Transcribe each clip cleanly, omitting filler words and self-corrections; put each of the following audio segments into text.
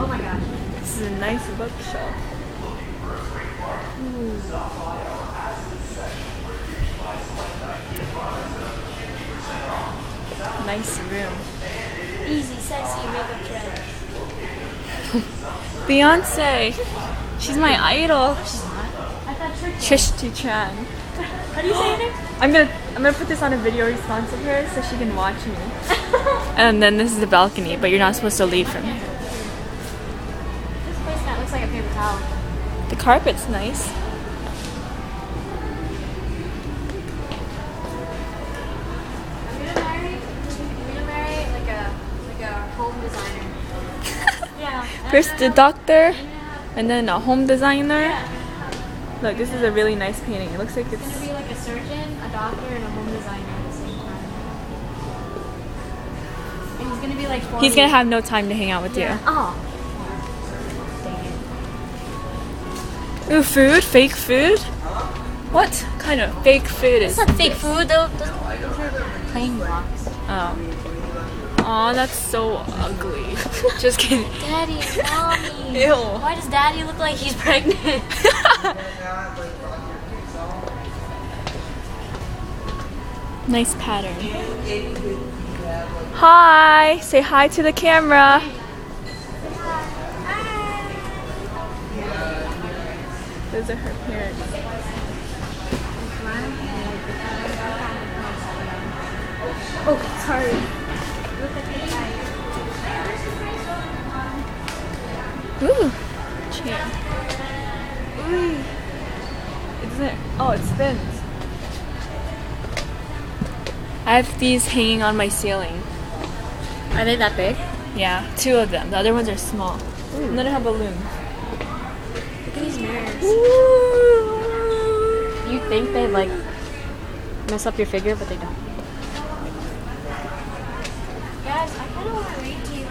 Oh my gosh. This is a nice bookshelf. Nice room. Easy, sexy makeup trend. Beyonce. She's my idol. She's not. I thought Trishti Chan. How do you say her name? I'm gonna put this on a video response of her so she can watch me. And then this is the balcony, but you're not supposed to leave from here. This place now looks like a paper towel. The carpet's nice. I'm gonna marry like a home designer. Yeah. First the doctor, and then a home designer. Look, this is a really nice painting. It looks like It's gonna be like a surgeon, a doctor, and a home designer at the same time. And he's gonna be like 40. He's gonna have no time to hang out with Yeah. Oh. Dang it. you. Ooh, food? Fake food? What kind of fake food is It's not fake this? food though. Those are plain blocks. Oh. Aw, that's so ugly. Just kidding. Daddy, mommy. Ew. Why does Daddy look like he's pregnant? Nice pattern. Hi! Say hi to the camera. Those are her parents. Oh, sorry. Ooh, chair. Ooh. Oh, it spins. I have these hanging on my ceiling. Are they that big? Yeah, 2 of them. The other ones are small. And then I have balloons. Look at these mirrors. Ooh. You think they like mess up your figure, but they don't. Guys, I kind of want to read to you.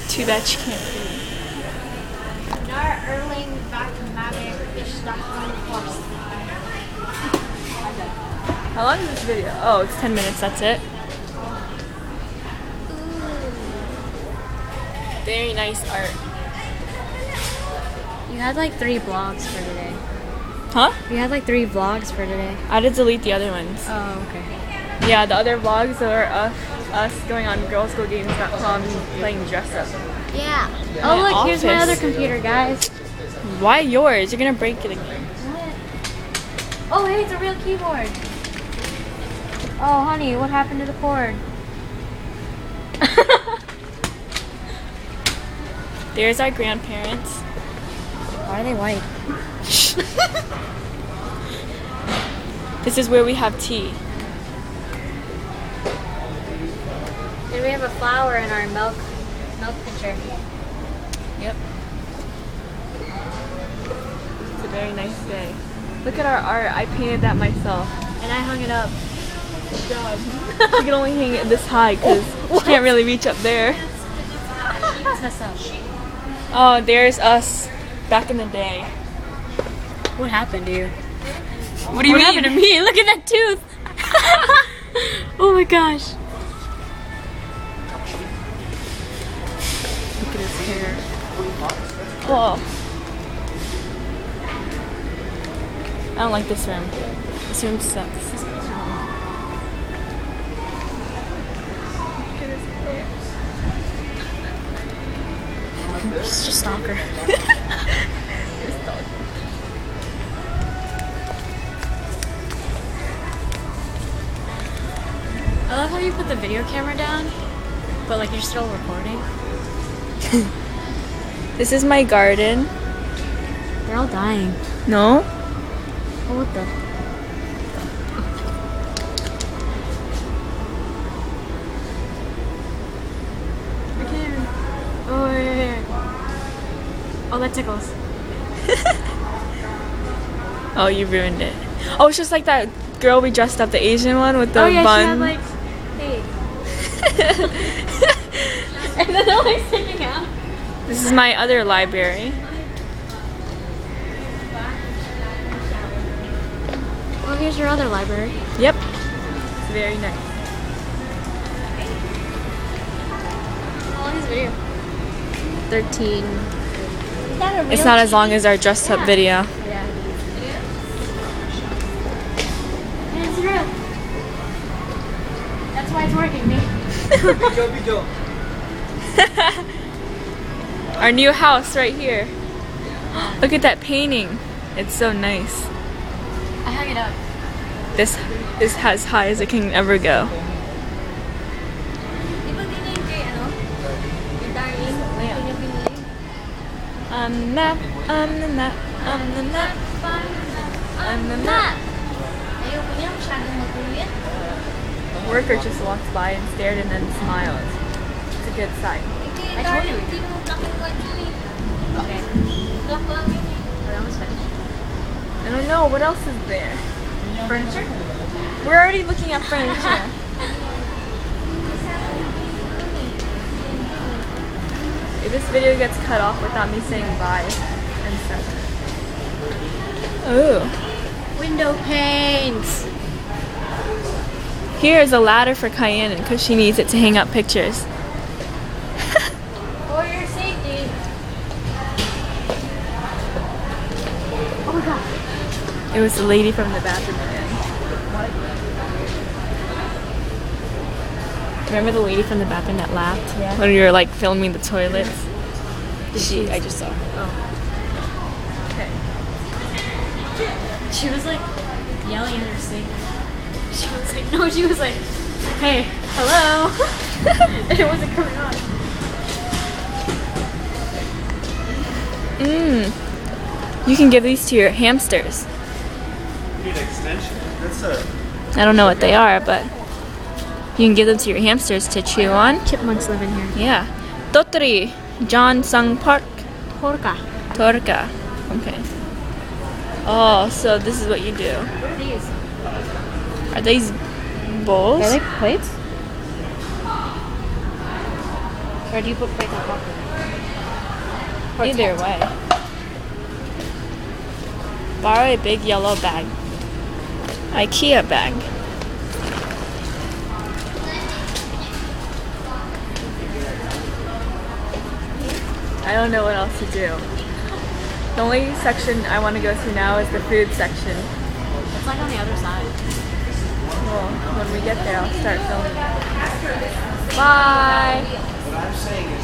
Too bad she can't read. Nar Erling back to Mavic fish Stockholm course. How long is this video? Oh, it's 10 minutes. That's it. Very nice art. You had like 3 vlogs for today. Huh? You had like 3 vlogs for today. I had to delete the other ones. Oh, okay. Yeah, the other vlogs are us going on girlschoolgames.com and playing dress up. Yeah. My Oh, look, here's my office. other computer, guys. Why yours? You're gonna break it again. Oh, hey, it's a real keyboard. Oh, honey, what happened to the cord? There's our grandparents. Why are they white? This is where we have tea. And we have a flower in our milk pitcher. Yep. It's a very nice day. Look at our art. I painted that myself. And I hung it up. Good job. She can only hang it this high because she can't really reach up there. Mess up. Oh, there's us back in the day. What happened to you? What do you mean? Happened to me? Look at that tooth. Oh my gosh. Look at his hair. Oh. I don't like this room. This room sucks. She's a stalker. I love how you put the video camera down, but like you're still recording. This is my garden. They're all dying. No? Oh, what the? I can't even. Oh, yeah. Oh, that tickles. Oh, you ruined it. Oh, it's just like that girl we dressed up, the Asian one with the Oh, yeah, bun. she had like. Hey. And then they're like sticking out. This is my other library. Oh, here's your other library. Yep. It's very nice. 13. It's not as long as our dressed up video. Yeah. And it's real. That's why it's working, me. Our new house right here. Look at that painting. It's so nice. I hung it up. This is as high as it can ever go. On the map, on the map, on the map, on the map. A worker just walked by and stared and then smiled. It's a good sign. I told you. Okay. We're almost finished. I don't know, what else is there? Furniture? We're already looking at furniture. If this video gets cut off without me saying bye and stuff. Ooh. Window panes. Here's a ladder for Cayenne because she needs it to hang up pictures. For your safety. Oh my god. It was the lady from the bathroom again. Remember the lady from the bathroom that laughed? Yeah. When we were like filming the toilets? I just saw. Oh. Okay. She was like yelling at her sink. She was like, no, she was like, hey, hello. And it wasn't coming on. You can give these to your hamsters. You need an extension. That's a. I don't know what they are, but you can give them to your hamsters to chew on. Chipmunks live in here. Yeah. Totri, John Sung Park, Porca. Torka. Okay. Oh, so this is what you do. What are these? Are these bowls? Are they plates? Or do you put plates on top of it? Either way. Borrow a big yellow bag. Ikea bag. I don't know what else to do. The only section I want to go to now is the food section. It's like on the other side. Well, when we get there, I'll start filming. Bye! What I'm saying is